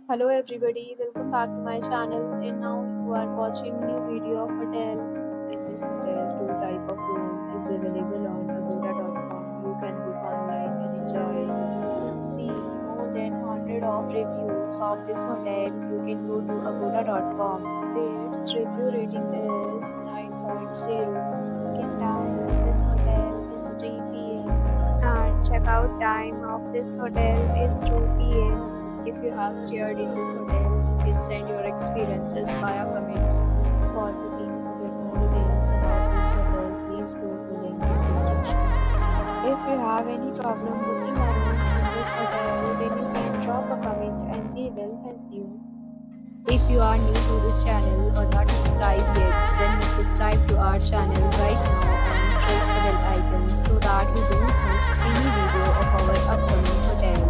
Hello everybody, welcome back to my channel and now you are watching new video of hotel. In this hotel, two type of room is available on agoda.com. You can book online and enjoy. To see more than 100 of reviews of this hotel, you can go to agoda.com. Its review rating is 9.0. Check-in time of this hotel is 3 p.m. and checkout time of this hotel is 2 p.m. If you have stayed in this hotel, you can send your experiences via comments. For booking to get more details about this hotel, please go to link in description. If you have any problem booking a room in this hotel, then you can drop a comment and we will help you. If you are new to this channel or not subscribed yet, then subscribe to our channel right now and press the bell icon so that you don't miss any video of our upcoming hotel.